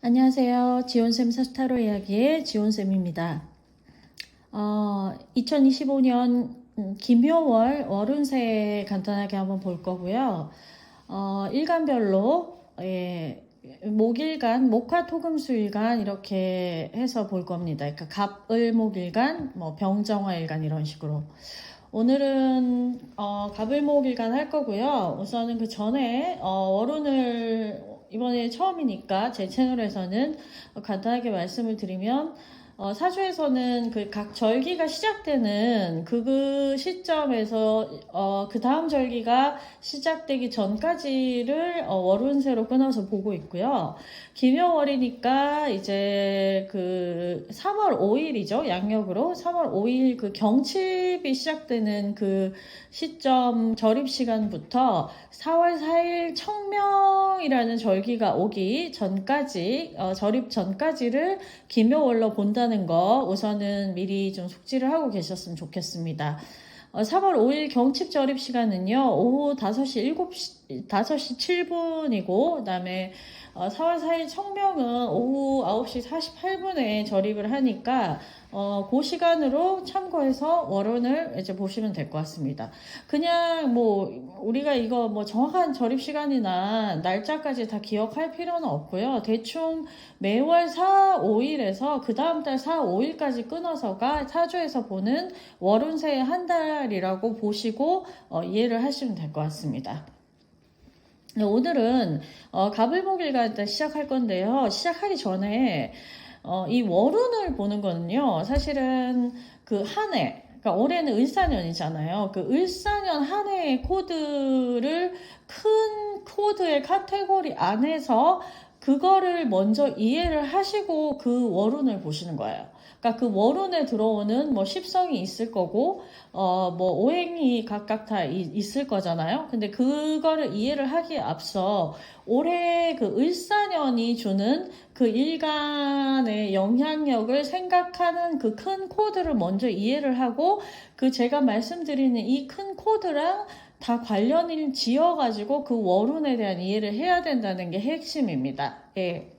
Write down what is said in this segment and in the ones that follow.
안녕하세요. 지온쌤 사스타로 이야기의 지온쌤입니다. 2025년 김효월 월운세 간단하게 한번 볼 거고요. 일간별로 목일간, 목화토금수일간 이렇게 해서 볼 겁니다. 그러니까 갑을목일간, 병정화일간 이런 식으로. 오늘은 갑을목일간 할 거고요. 우선은 그 전에 월운을 이번에 처음이니까 제 채널에서는 간단하게 말씀을 드리면 사주에서는 그 각 절기가 시작되는 그 시점에서 그 다음 절기가 시작되기 전까지를 월운세로 끊어서 보고 있고요. 김여월이니까 이제 그 3월 5일이죠. 양력으로 3월 5일 그 경칩이 시작되는 그 시점 절입 시간부터 4월 4일 청명이라는 절기가 오기 전까지 절입 전까지를 김여월로 본다는 거 우선은 미리 좀 숙지를 하고 계셨으면 좋겠습니다. 3월 5일 경칩 절입 시간은요, 오후 5시 5시 7분이고, 그 다음에 4월 4일 청명은 오후 9시 48분에 절입을 하니까, 그 시간으로 참고해서 월운을 이제 보시면 될 것 같습니다. 그냥 우리가 이거 정확한 절입 시간이나 날짜까지 다 기억할 필요는 없고요. 대충 매월 4, 5일에서 그 다음 달 4, 5일까지 끊어서가 사주에서 보는 월운세의 한 달이라고 보시고 이해를 하시면 될 것 같습니다. 오늘은 갑을목일간 시작할 건데요. 시작하기 전에 이 월운을 보는 거는요. 사실은 그 한 해, 그러니까 올해는 을사년이잖아요. 그 을사년 한 해의 코드를 큰 코드의 카테고리 안에서 그거를 먼저 이해를 하시고 그 월운을 보시는 거예요. 그러니까 그 월운에 들어오는 십성이 있을 거고, 오행이 각각 다 있을 거잖아요. 근데 그거를 이해를 하기에 앞서 올해 그 을사년이 주는 그 일간의 영향력을 생각하는 그 큰 코드를 먼저 이해를 하고, 그 제가 말씀드리는 이 큰 코드랑 다 관련을 지어가지고 그 월운에 대한 이해를 해야 된다는 게 핵심입니다. 예.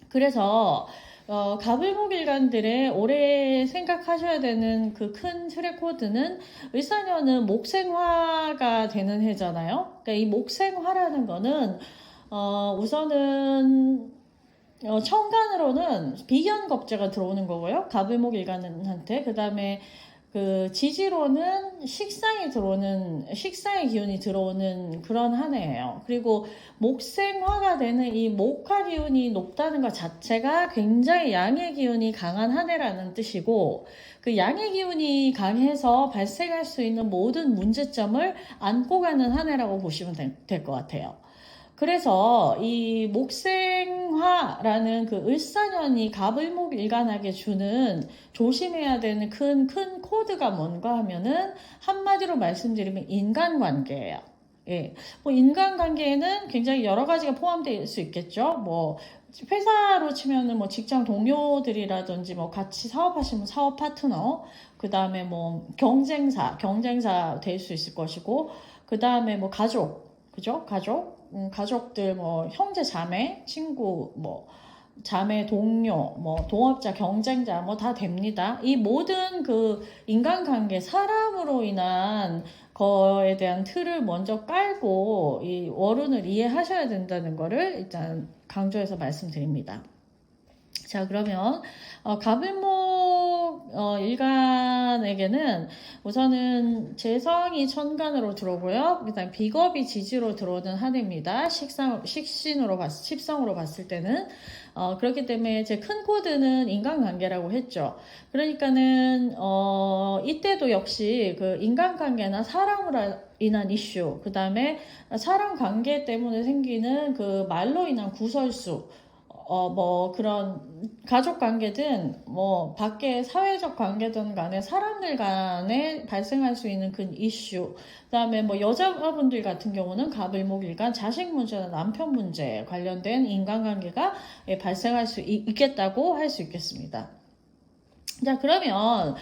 그래서 갑을목일간들의 올해 생각하셔야 되는 그 큰 틀의 코드는 을사년은 목생화가 되는 해잖아요. 그러니까 이 목생화라는 거는 우선은 천간으로는 비견겁제가 들어오는 거고요. 갑을목일간한테. 그 다음에 그 지지로는 식상의 기운이 들어오는 그런 한 해예요. 그리고 목생화가 되는 이 목화 기운이 높다는 것 자체가 굉장히 양의 기운이 강한 한 해라는 뜻이고, 그 양의 기운이 강해서 발생할 수 있는 모든 문제점을 안고 가는 한 해라고 보시면 될 것 같아요. 그래서 이 목생화라는 그 을사년이 갑을목일간에게 주는 조심해야 되는 큰 코드가 뭔가 하면은 한마디로 말씀드리면 인간관계예요. 예. 인간관계에는 굉장히 여러 가지가 포함될 수 있겠죠. 회사로 치면은 직장 동료들이라든지 같이 사업하시면 사업 파트너, 그 다음에 경쟁사 될 수 있을 것이고, 그 다음에 가족, 그죠? 가족들, 형제, 자매, 친구, 자매, 동료, 동업자, 경쟁자, 다 됩니다. 이 모든 그 인간관계, 사람으로 인한 거에 대한 틀을 먼저 깔고 이 월운을 이해하셔야 된다는 거를 일단 강조해서 말씀드립니다. 자, 그러면 갑을목 일간에게는 우선은 재성이 천간으로 들어오고요. 그다음 비겁이 지지로 들어오는 한 해입니다. 식신으로 십성으로 봤을 때는 그렇기 때문에 제 큰 코드는 인간관계라고 했죠. 그러니까는 이때도 역시 그 인간관계나 사람으로 인한 이슈, 그 다음에 사람 관계 때문에 생기는 그 말로 인한 구설수, 그런 가족 관계든 밖에 사회적 관계든 간에 사람들 간에 발생할 수 있는 그 이슈, 그다음에 여자분들 같은 경우는 갑을목일간 자식 문제나 남편 문제에 관련된 인간관계가 발생할 수 있겠다고 할 수 있겠습니다. 자, 그러면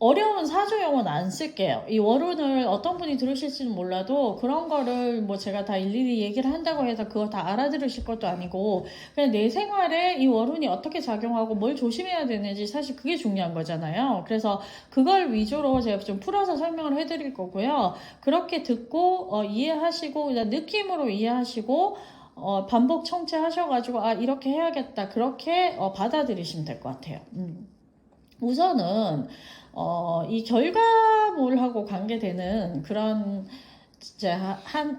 어려운 사조 용어는 안 쓸게요. 이 월운을 어떤 분이 들으실지는 몰라도 그런 거를 뭐 제가 다 일일이 얘기를 한다고 해서 그거 다 알아들으실 것도 아니고 그냥 내 생활에 이 월운이 어떻게 작용하고 뭘 조심해야 되는지 사실 그게 중요한 거잖아요. 그래서 그걸 위주로 제가 좀 풀어서 설명을 해드릴 거고요. 그렇게 듣고 이해하시고 그냥 느낌으로 이해하시고 반복 청취하셔가지고 아 이렇게 해야겠다 그렇게 받아들이시면 될 것 같아요. 우선은 이 결과물하고 관계되는 그런 이제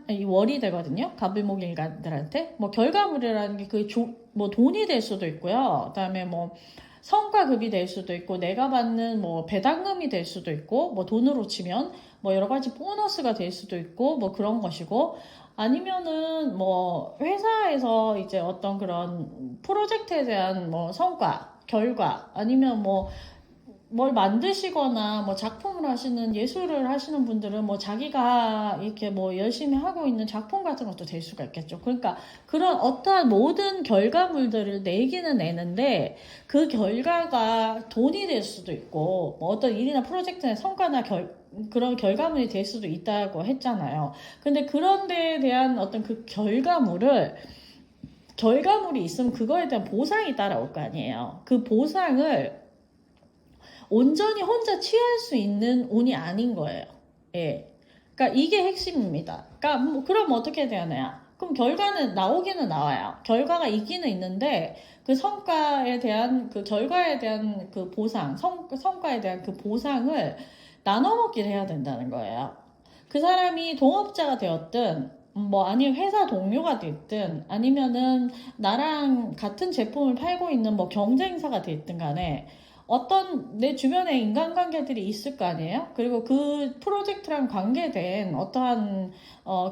이 월이 되거든요. 갑을목일간들한테 뭐 결과물이라는 게 그 뭐 돈이 될 수도 있고요. 그다음에 뭐 성과급이 될 수도 있고 내가 받는 뭐 배당금이 될 수도 있고 뭐 돈으로 치면 뭐 여러 가지 보너스가 될 수도 있고 뭐 그런 것이고 아니면은 뭐 회사에서 이제 어떤 그런 프로젝트에 대한 뭐 성과 결과 아니면 뭐 뭘 만드시거나 뭐 작품을 하시는 예술을 하시는 분들은 뭐 자기가 이렇게 뭐 열심히 하고 있는 작품 같은 것도 될 수가 있겠죠. 그러니까 그런 어떠한 모든 결과물들을 내기는 내는데 그 결과가 돈이 될 수도 있고 뭐 어떤 일이나 프로젝트의 성과나 그런 결과물이 될 수도 있다고 했잖아요. 근데 그런 데에 대한 어떤 그 결과물이 있으면 그거에 대한 보상이 따라올 거 아니에요. 그 보상을 온전히 혼자 취할 수 있는 운이 아닌 거예요. 예. 그러니까 이게 핵심입니다. 그러니까 뭐 그럼 어떻게 되나요? 그럼 결과는 나오기는 나와요. 결과가 있기는 있는데 그 성과에 대한 그 결과에 대한 그 보상, 성과에 대한 그 보상을 나눠 먹기를 해야 된다는 거예요. 그 사람이 동업자가 되었든 뭐 아니면 회사 동료가 됐든 아니면은 나랑 같은 제품을 팔고 있는 뭐 경쟁사가 됐든 간에 어떤 내 주변에 인간관계들이 있을 거 아니에요? 그리고 그 프로젝트랑 관계된 어떠한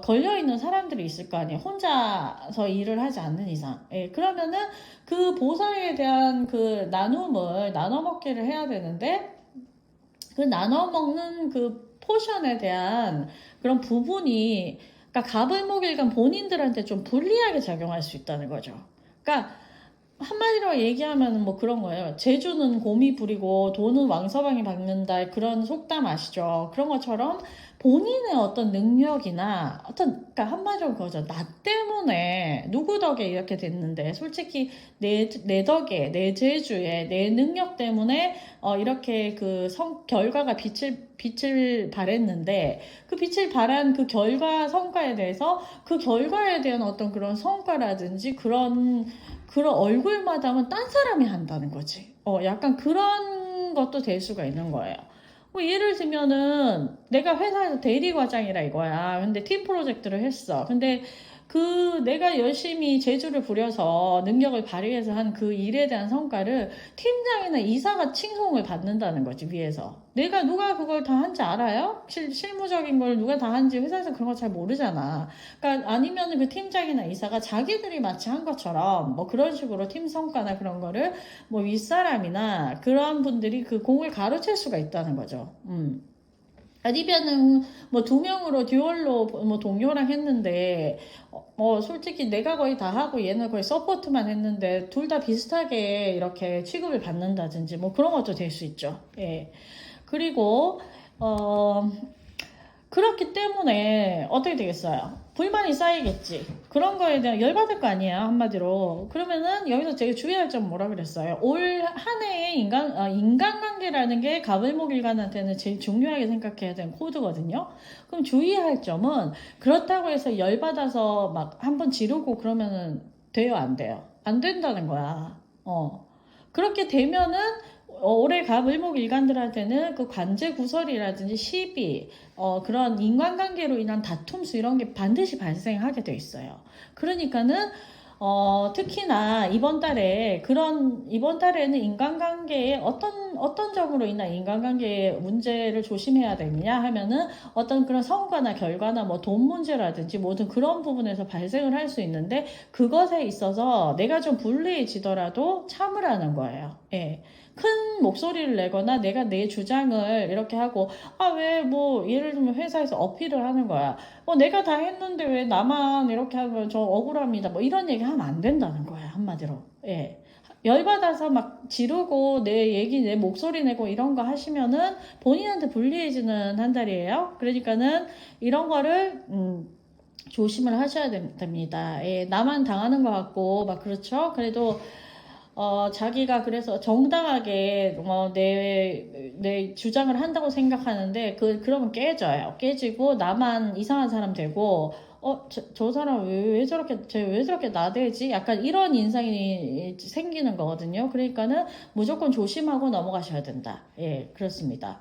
걸려있는 사람들이 있을 거 아니에요? 혼자서 일을 하지 않는 이상. 예, 그러면은 그 보상에 대한 그 나눔을 나눠 먹기를 해야 되는데 그 나눠 먹는 그 포션에 대한 그런 부분이 그러니까 갑을목일간 본인들한테 좀 불리하게 작용할 수 있다는 거죠. 그러니까 한마디로 얘기하면 뭐 그런 거예요. 재주는 곰이 부리고 돈은 왕서방이 받는다. 그런 속담 아시죠? 그런 것처럼 본인의 어떤 능력이나 그러니까 한마디로 그거죠. 나 때문에 누구 덕에 이렇게 됐는데 솔직히 내 덕에, 내 재주에, 내 능력 때문에 이렇게 그 결과가 빛을 발했는데 그 빛을 발한 그 결과 성과에 대해서 그 결과에 대한 어떤 그런 성과라든지 그런 얼굴마담은 딴 사람이 한다는 거지. 약간 그런 것도 될 수가 있는 거예요. 뭐 예를 들면은 내가 회사에서 대리과장이라 이거야. 근데 팀 프로젝트를 했어. 근데 그 내가 열심히 재주를 부려서 능력을 발휘해서 한 그 일에 대한 성과를 팀장이나 이사가 칭송을 받는다는 거지, 위에서. 누가 그걸 다 한지 알아요? 실무적인 걸 누가 다 한지 회사에서 그런 거 잘 모르잖아. 그러니까 아니면 그 팀장이나 이사가 자기들이 마치 한 것처럼 뭐 그런 식으로 팀 성과나 그런 거를 뭐 윗사람이나 그런 분들이 그 공을 가로챌 수가 있다는 거죠. 아니면은 뭐 두 명으로 듀얼로 뭐 동료랑 했는데 솔직히 내가 거의 다 하고 얘는 거의 서포트만 했는데 둘 다 비슷하게 이렇게 취급을 받는다든지 뭐 그런 것도 될 수 있죠. 예. 그리고 그렇기 때문에 어떻게 되겠어요? 불만이 쌓이겠지. 그런 거에 대한 열받을 거 아니에요, 한마디로. 그러면은 여기서 제가 주의할 점 뭐라 그랬어요? 올 한 해의 인간관계라는 게 갑을목일간한테는 제일 중요하게 생각해야 되는 코드거든요. 그럼 주의할 점은 그렇다고 해서 열받아서 막 한번 지르고 그러면은 돼요, 안 돼요? 안 된다는 거야. 그렇게 되면은 올해 갑을목일간들한테는 그 관제구설이라든지 시비, 그런 인간관계로 인한 다툼수 이런 게 반드시 발생하게 돼 있어요. 그러니까는 특히나 이번 달에는 인간관계에 어떤 점으로 인한 인간관계의 문제를 조심해야 되느냐 하면은 어떤 그런 성과나 결과나 뭐 돈 문제라든지 모든 그런 부분에서 발생을 할 수 있는데 그것에 있어서 내가 좀 불리해지더라도 참으라는 거예요. 예. 큰 목소리를 내거나 내가 내 주장을 이렇게 하고 왜 뭐 예를 들면 회사에서 어필을 하는 거야. 내가 다 했는데 왜 나만 이렇게 하면 저 억울합니다. 뭐 이런 얘기 하면 안 된다는 거야, 한마디로. 예. 열받아서 막 지르고 내 목소리 내고 이런 거 하시면은 본인한테 불리해지는 한 달이에요. 그러니까는 이런 거를, 조심을 하셔야 됩니다. 예, 나만 당하는 것 같고, 막 그렇죠? 그래도, 자기가 그래서 정당하게, 내 주장을 한다고 생각하는데, 그러면 깨져요. 깨지고, 나만 이상한 사람 되고, 저 사람 쟤 왜 저렇게 나대지? 약간 이런 인상이 생기는 거거든요. 그러니까는 무조건 조심하고 넘어가셔야 된다. 예, 그렇습니다.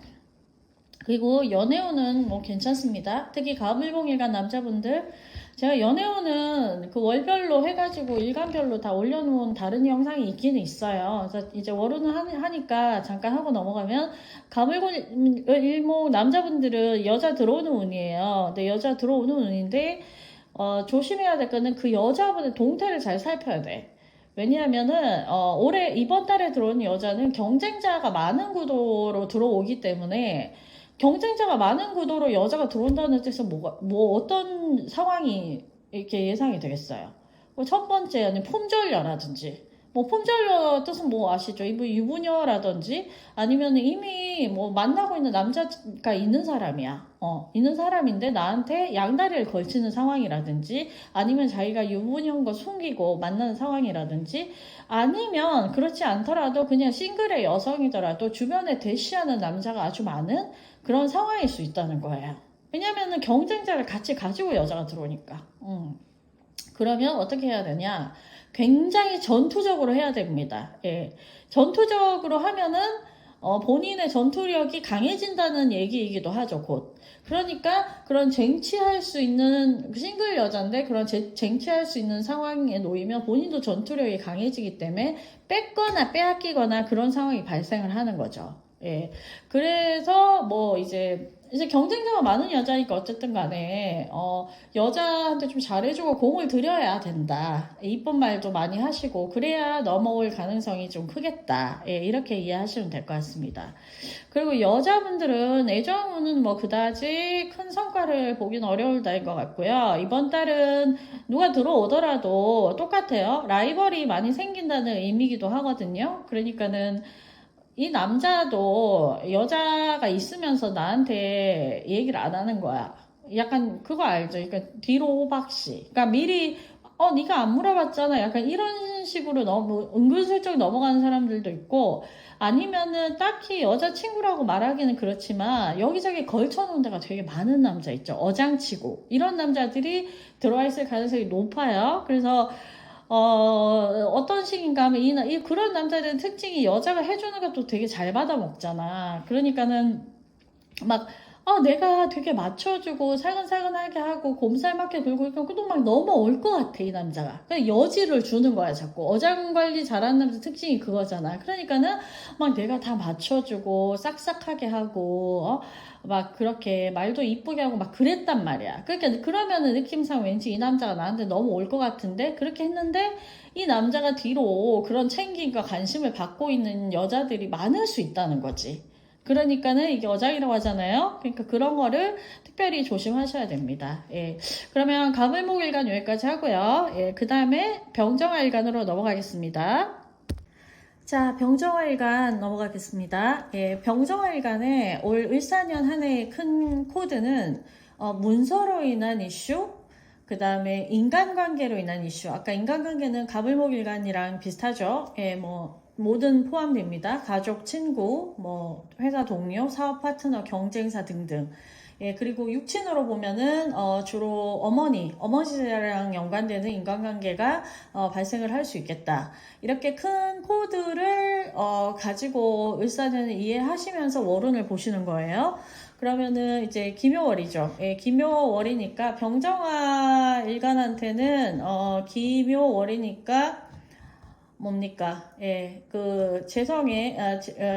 그리고 연애운은 뭐 괜찮습니다. 특히 가물봉일간 남자분들, 제가 연애운은 그 월별로 해가지고 일간별로 다 올려놓은 다른 영상이 있기는 있어요. 그래서 이제 월운을 하니까 잠깐 하고 넘어가면, 가물봉일목 남자분들은 여자 들어오는 운이에요. 근데 여자 들어오는 운인데 조심해야 될 거는 그 여자분의 동태를 잘 살펴야 돼. 왜냐하면은 이번 달에 들어오는 여자는 경쟁자가 많은 구도로 들어오기 때문에, 경쟁자가 많은 구도로 여자가 들어온다는 뜻은 어떤 상황이 이렇게 예상이 되겠어요. 첫 번째는 품절녀라든지, 품절녀 뜻은 아시죠? 유부녀라든지, 아니면 이미 만나고 있는 남자가 있는 사람이야. 있는 사람인데 나한테 양다리를 걸치는 상황이라든지, 아니면 자기가 유부녀인 거 숨기고 만나는 상황이라든지, 아니면 그렇지 않더라도 그냥 싱글의 여성이더라도 주변에 대시하는 남자가 아주 많은 그런 상황일 수 있다는 거예요. 왜냐면은 경쟁자를 같이 가지고 여자가 들어오니까. 그러면 어떻게 해야 되냐? 굉장히 전투적으로 해야 됩니다. 예. 전투적으로 하면은 본인의 전투력이 강해진다는 얘기이기도 하죠, 곧. 그러니까 그런 쟁취할 수 있는 싱글 여자인데 그런 쟁취할 수 있는 상황에 놓이면 본인도 전투력이 강해지기 때문에 뺏거나 빼앗기거나 그런 상황이 발생을 하는 거죠. 예. 그래서 이제 경쟁자가 많은 여자니까 어쨌든 간에 여자한테 좀 잘해주고 공을 들여야 된다. 이쁜 말도 많이 하시고 그래야 넘어올 가능성이 좀 크겠다. 예, 이렇게 이해하시면 될 것 같습니다. 그리고 여자분들은 애정운은 그다지 큰 성과를 보긴 어려울 달인 것 같고요. 이번 달은 누가 들어오더라도 똑같아요. 라이벌이 많이 생긴다는 의미이기도 하거든요. 그러니까는 이 남자도 여자가 있으면서 나한테 얘기를 안 하는 거야. 약간 그거 알죠? 그러니까 뒤로 호박씨. 그러니까 미리 네가 안 물어봤잖아. 약간 이런 식으로 너무 은근슬쩍 넘어가는 사람들도 있고, 아니면은 딱히 여자친구라고 말하기는 그렇지만 여기저기 걸쳐놓은 데가 되게 많은 남자 있죠. 어장치고 이런 남자들이 들어와 있을 가능성이 높아요. 그래서 어떤 식인가 하면 그런 남자들은 특징이 여자가 해주는 것도 되게 잘 받아 먹잖아. 그러니까는 내가 되게 맞춰주고 살근살근하게 하고 곰살맞게 굴고 있고 그도 막 넘어올 것 같아, 이 남자가. 그냥 여지를 주는 거야, 자꾸. 어장관리 잘하는 남자 특징이 그거잖아. 그러니까는 내가 다 맞춰주고 싹싹하게 하고 그렇게 말도 이쁘게 하고 그랬단 말이야. 그러니까 그러면은 느낌상 왠지 이 남자가 나한테 너무 올 것 같은데, 그렇게 했는데 이 남자가 뒤로 그런 챙김과 관심을 받고 있는 여자들이 많을 수 있다는 거지. 그러니까는 이게 어장이라고 하잖아요. 그러니까 그런 거를 특별히 조심하셔야 됩니다. 예. 그러면 가물목일간 여기까지 하고요. 예. 그 다음에 병정화일간으로 넘어가겠습니다. 자, 병정화일간 넘어가겠습니다. 예. 병정화일간에 올 을사년 한 해의 큰 코드는 문서로 인한 이슈, 그 다음에 인간관계로 인한 이슈. 아까 인간관계는 가물목일간이랑 비슷하죠. 예, 모든 포함됩니다. 가족, 친구, 회사 동료, 사업 파트너, 경쟁사 등등. 예, 그리고 육친으로 보면은, 주로 어머니랑 연관되는 인간관계가, 발생을 할 수 있겠다. 이렇게 큰 코드를, 가지고 을사년을 이해하시면서 월운을 보시는 거예요. 그러면은 이제 기묘월이죠. 예, 기묘월이니까 병정화 일간한테는, 기묘월이니까, 뭡니까? 예, 재성의,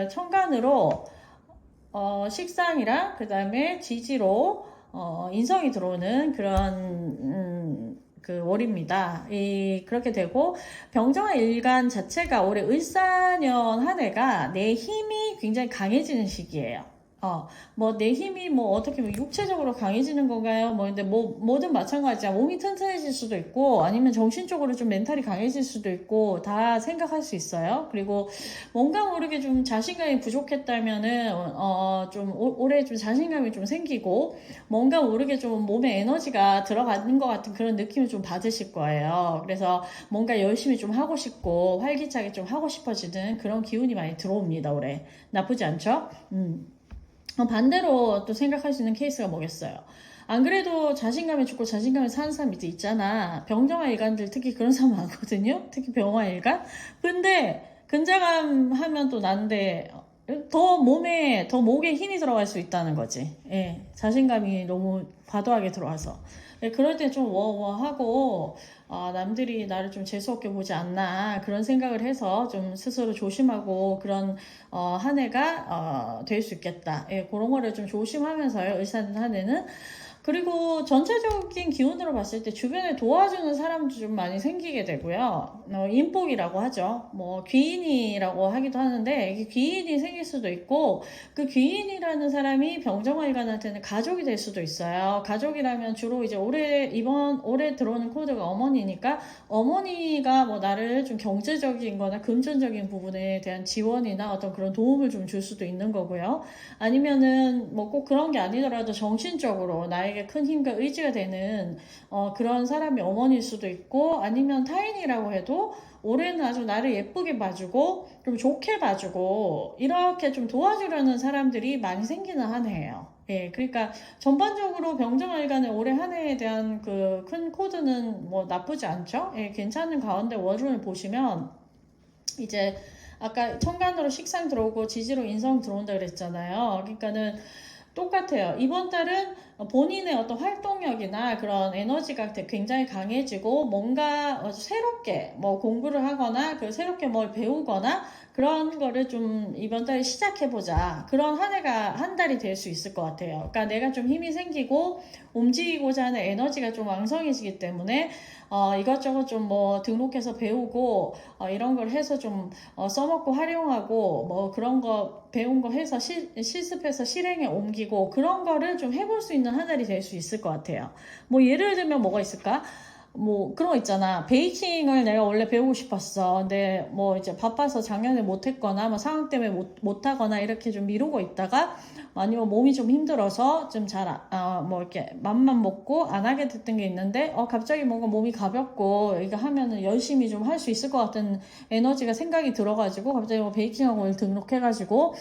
천간으로, 식상이랑, 그 다음에 지지로, 인성이 들어오는 그런, 월입니다. 그렇게 되고, 병정화 일간 자체가 올해 을사년 한 해가 내 힘이 굉장히 강해지는 시기예요. 뭐 내 힘이 뭐 어떻게 뭐 육체적으로 강해지는 건가요? 뭐 근데 뭐든 마찬가지야. 몸이 튼튼해질 수도 있고 아니면 정신적으로 좀 멘탈이 강해질 수도 있고 다 생각할 수 있어요. 그리고 뭔가 모르게 좀 자신감이 부족했다면은 좀 올해 좀 자신감이 좀 생기고 뭔가 모르게 좀 몸에 에너지가 들어가는 것 같은 그런 느낌을 좀 받으실 거예요. 그래서 뭔가 열심히 좀 하고 싶고 활기차게 좀 하고 싶어지는 그런 기운이 많이 들어옵니다. 올해 나쁘지 않죠? 반대로 또 생각할 수 있는 케이스가 뭐겠어요? 안 그래도 자신감이 죽고 자신감이 사는 사람이 있잖아. 병정화 일간들 특히 그런 사람 많거든요. 특히 병화 일간. 근데 근자감 하면 또 난데 더 목에 힘이 들어갈 수 있다는 거지. 예, 자신감이 너무 과도하게 들어와서. 예, 그럴 때 좀 워워하고 남들이 나를 좀 재수없게 보지 않나 그런 생각을 해서 좀 스스로 조심하고 그런 한 해가 될 수 있겠다. 예, 그런 거를 좀 조심하면서요. 을사는 한 해는. 그리고 전체적인 기운으로 봤을 때 주변에 도와주는 사람도 좀 많이 생기게 되고요. 인복이라고 하죠. 뭐 귀인이라고 하기도 하는데 이게 귀인이 생길 수도 있고 그 귀인이라는 사람이 병정화일관한테는 가족이 될 수도 있어요. 가족이라면 주로 이제 올해 들어오는 코드가 어머니니까 어머니가 뭐 나를 좀 경제적인 거나 금전적인 부분에 대한 지원이나 어떤 그런 도움을 좀 줄 수도 있는 거고요. 아니면은 뭐 꼭 그런 게 아니더라도 정신적으로 나에게 큰 힘과 의지가 되는 그런 사람이 어머니일 수도 있고 아니면 타인이라고 해도 올해는 아주 나를 예쁘게 봐주고 좀 좋게 봐주고 이렇게 좀 도와주려는 사람들이 많이 생기는 한 해예요. 예, 그러니까 전반적으로 병정월간의 올해 한 해에 대한 그 큰 코드는 뭐 나쁘지 않죠? 예, 괜찮은 가운데 월운을 보시면 이제 아까 천간으로 식상 들어오고 지지로 인성 들어온다 그랬잖아요. 그러니까는 똑같아요. 이번 달은 본인의 어떤 활동력이나 그런 에너지가 굉장히 강해지고 뭔가 새롭게 뭐 공부를 하거나 그 새롭게 뭘 배우거나 그런 거를 좀 이번 달에 시작해보자. 그런 한 달이 될 수 있을 것 같아요. 그러니까 내가 좀 힘이 생기고 움직이고자 하는 에너지가 좀 왕성해지기 때문에 이것저것 좀 뭐 등록해서 배우고 이런 걸 해서 좀 써먹고 활용하고 뭐 그런 거 배운 거 해서 실습해서 실행에 옮기고 그런 거를 좀 해볼 수 있는 한 달이 될 수 있을 것 같아요. 뭐 예를 들면 뭐가 있을까? 뭐 그런 거 있잖아. 베이킹을 내가 원래 배우고 싶었어. 근데 뭐 이제 바빠서 작년에 못했거나 뭐 상황 때문에 못하거나 이렇게 좀 미루고 있다가 아니면 몸이 좀 힘들어서 좀 뭐 이렇게 맘만 먹고 안 하게 됐던 게 있는데 갑자기 뭔가 몸이 가볍고 이거 하면은 열심히 좀 할 수 있을 것 같은 에너지가 생각이 들어가지고 갑자기 뭐 베이킹 학원을 등록해가지고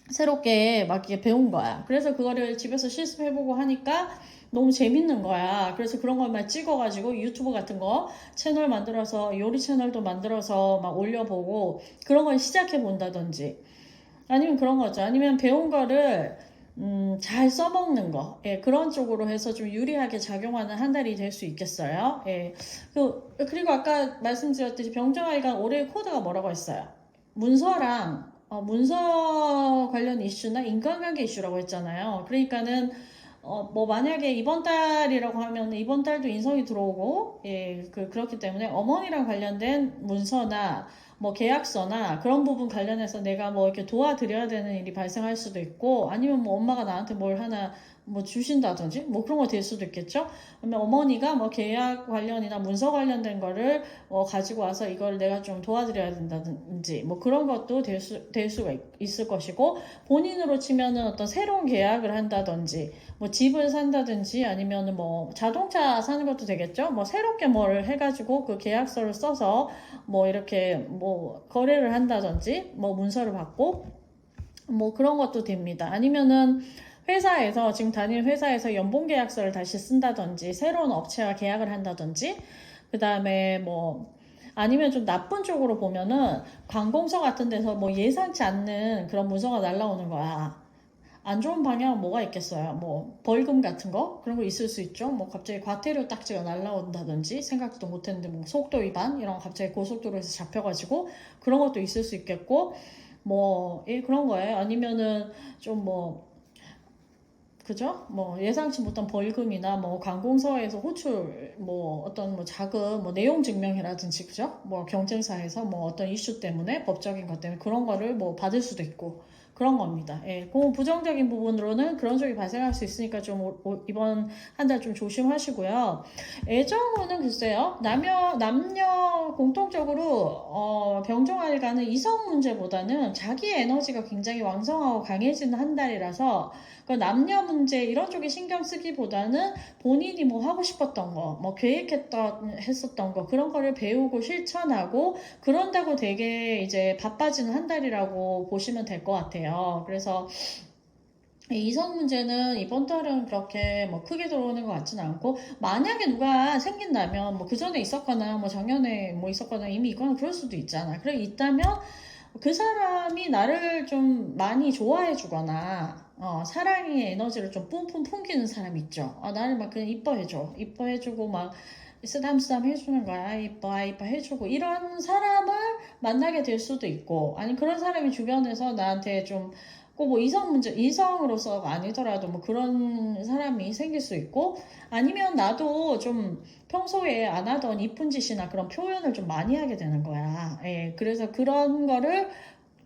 새롭게 막 이렇게 배운 거야. 그래서 그거를 집에서 실습해보고 하니까 너무 재밌는 거야. 그래서 그런 것만 찍어가지고 유튜브 같은 거 채널 만들어서 요리 채널도 만들어서 막 올려보고 그런 걸 시작해 본다든지 아니면 그런 거죠. 아니면 배운 거를 잘 써먹는 거. 예, 그런 쪽으로 해서 좀 유리하게 작용하는 한 달이 될 수 있겠어요. 예. 그리고 아까 말씀드렸듯이 병정아이가 올해 코드가 뭐라고 했어요? 문서 관련 이슈나 인간관계 이슈라고 했잖아요. 그러니까는 뭐 만약에 이번 달이라고 하면 이번 달도 인성이 들어오고 예, 그렇기 때문에 어머니랑 관련된 문서나 뭐 계약서나 그런 부분 관련해서 내가 뭐 이렇게 도와드려야 되는 일이 발생할 수도 있고 아니면 뭐 엄마가 나한테 뭘 하나 뭐 주신다든지 뭐 그런 거 될 수도 있겠죠. 그러면 어머니가 뭐 계약 관련이나 문서 관련된 거를 가지고 와서 이걸 내가 좀 도와드려야 된다든지 뭐 그런 것도 될 수가 있을 것이고 본인으로 치면은 어떤 새로운 계약을 한다든지 뭐 집을 산다든지 아니면은 뭐 자동차 사는 것도 되겠죠. 뭐 새롭게 뭘 해가지고 그 계약서를 써서 뭐 이렇게 뭐 거래를 한다든지 뭐 문서를 받고 뭐 그런 것도 됩니다. 아니면은 회사에서 지금 다니는 회사에서 연봉 계약서를 다시 쓴다든지 새로운 업체와 계약을 한다든지 그 다음에 뭐 아니면 좀 나쁜 쪽으로 보면은 관공서 같은 데서 뭐 예상치 않는 그런 문서가 날라오는 거야. 안 좋은 방향은 뭐가 있겠어요? 뭐 벌금 같은 거 그런 거 있을 수 있죠. 뭐 갑자기 과태료 딱지가 날라온다든지 생각도 못했는데 뭐 속도 위반 이런 거 갑자기 고속도로에서 잡혀가지고 그런 것도 있을 수 있겠고 뭐 그런 거예요. 아니면은 좀 뭐 그죠? 뭐 예상치 못한 벌금이나 뭐 관공서에서 호출 뭐 어떤 뭐 자금 뭐 내용 증명이라든지 그죠? 뭐 경쟁사에서 뭐 어떤 이슈 때문에 법적인 것 때문에 그런 거를 뭐 받을 수도 있고 그런 겁니다. 예, 그 부정적인 부분으로는 그런 쪽이 발생할 수 있으니까 좀 이번 한 달 좀 조심하시고요. 애정운은 글쎄요, 남녀 공통적으로 병종아일 가는 이성 문제보다는 자기 에너지가 굉장히 왕성하고 강해지는 한 달이라서 그 남녀 문제 이런 쪽에 신경 쓰기보다는 본인이 뭐 하고 싶었던 거, 뭐 했었던 거 그런 거를 배우고 실천하고 그런다고 되게 이제 바빠지는 한 달이라고 보시면 될 것 같아요. 그래서 이성 문제는 이번 달은 그렇게 뭐 크게 들어오는 것 같지는 않고, 만약에 누가 생긴다면 뭐 그 전에 있었거나 뭐 작년에 뭐 있었거나 이미 있거나 그럴 수도 있잖아. 그래 있다면 그 사람이 나를 좀 많이 좋아해 주거나 사랑의 에너지를 좀 뿜뿜 풍기는 사람 있죠. 나를 막 그냥 이뻐해주고 막 쓰담쓰담 해주는 거야. 이뻐 해주고 이런 사람을 만나게 될 수도 있고, 아니 그런 사람이 주변에서 나한테 좀 꼭 뭐 이성으로서가 아니더라도 뭐 그런 사람이 생길 수 있고, 아니면 나도 좀 평소에 안 하던 이쁜 짓이나 그런 표현을 좀 많이 하게 되는 거야. 예, 그래서 그런 거를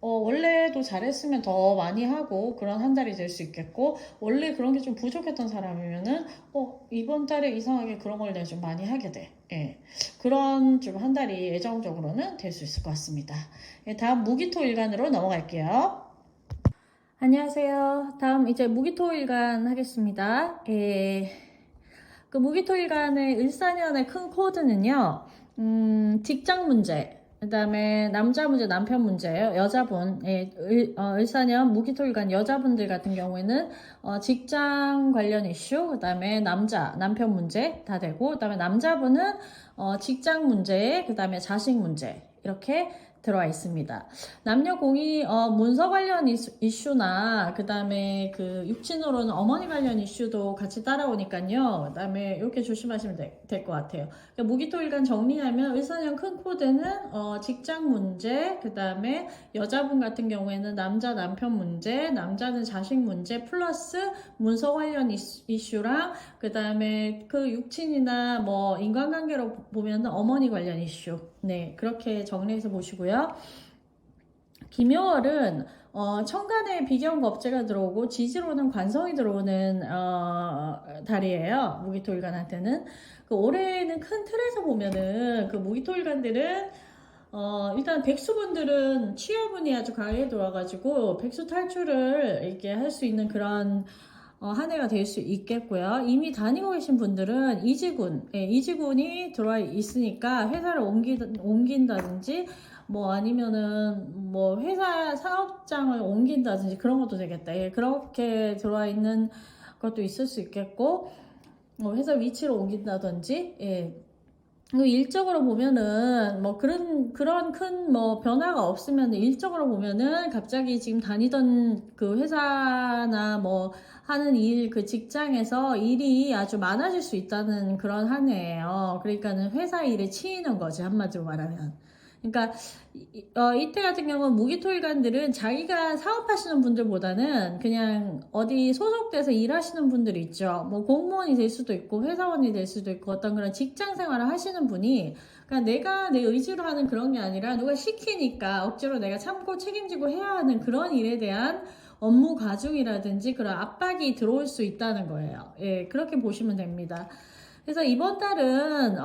원래도 잘했으면 더 많이 하고 그런 한 달이 될 수 있겠고, 원래 그런 게 좀 부족했던 사람이면은 이번 달에 이상하게 그런 걸 내가 좀 많이 하게 돼. 예, 그런 좀 한 달이 예정적으로는 될 수 있을 것 같습니다. 예, 다음 무기토일간으로 넘어갈게요. 안녕하세요. 다음 이제 무기토일간 하겠습니다. 예, 그 무기토일간의 을사년의 큰 코드는요, 직장 문제, 그 다음에 남자 문제, 남편 문제예요. 여자분, 예, 을사년 무기토일간 여자분들 같은 경우에는 직장 관련 이슈, 그 다음에 남편 문제 다 되고, 그 다음에 남자분은 직장 문제, 그 다음에 자식 문제 이렇게 들어와 있습니다. 남녀 공이 문서 관련 이슈나 그 다음에 그 육친으로는 어머니 관련 이슈도 같이 따라오니까요. 그 다음에 이렇게 조심하시면 될 것 같아요. 그러니까 무기토일간 정리하면 을사년 큰 코드는 직장 문제, 그 다음에 여자분 같은 경우에는 남편 문제, 남자는 자식 문제 플러스 문서 관련 이슈랑 그 다음에 그 육친이나 뭐 인간관계로 보면 어머니 관련 이슈. 네, 그렇게 정리해서 보시고요. 김요월은 천간에 비견겁재가 들어오고 지지로는 관성이 들어오는 달이에요. 무기토일간한테는. 그 올해는 큰 틀에서 보면은 그 무기토일간들은 일단 백수분들은 취업운이 아주 강하게 돌아가지고 백수 탈출을 이렇게 할 수 있는 그런 한 해가 될 수 있겠고요. 이미 다니고 계신 분들은 이직운이 들어와 있으니까 회사를 옮긴다든지 뭐 아니면은 뭐 회사 사업장을 옮긴다든지 그런 것도 되겠다. 예, 그렇게 들어와 있는 것도 있을 수 있겠고, 회사 위치를 옮긴다든지, 예. 일적으로 보면은 뭐 그런 큰 뭐 변화가 없으면 일적으로 보면은 갑자기 지금 다니던 그 회사나 뭐 하는 그 직장에서 일이 아주 많아질 수 있다는 그런 한 해예요. 그러니까는 회사 일에 치이는 거지, 한마디로 말하면. 그러니까 이때 같은 경우는 무기토일간들은 자기가 사업하시는 분들보다는 그냥 어디 소속돼서 일하시는 분들이 있죠. 뭐 공무원이 될 수도 있고 회사원이 될 수도 있고 어떤 그런 직장 생활을 하시는 분이, 그러니까 내가 내 의지로 하는 그런 게 아니라 누가 시키니까 억지로 내가 참고 책임지고 해야 하는 그런 일에 대한 업무 과중이라든지 그런 압박이 들어올 수 있다는 거예요. 예, 그렇게 보시면 됩니다. 그래서 이번 달은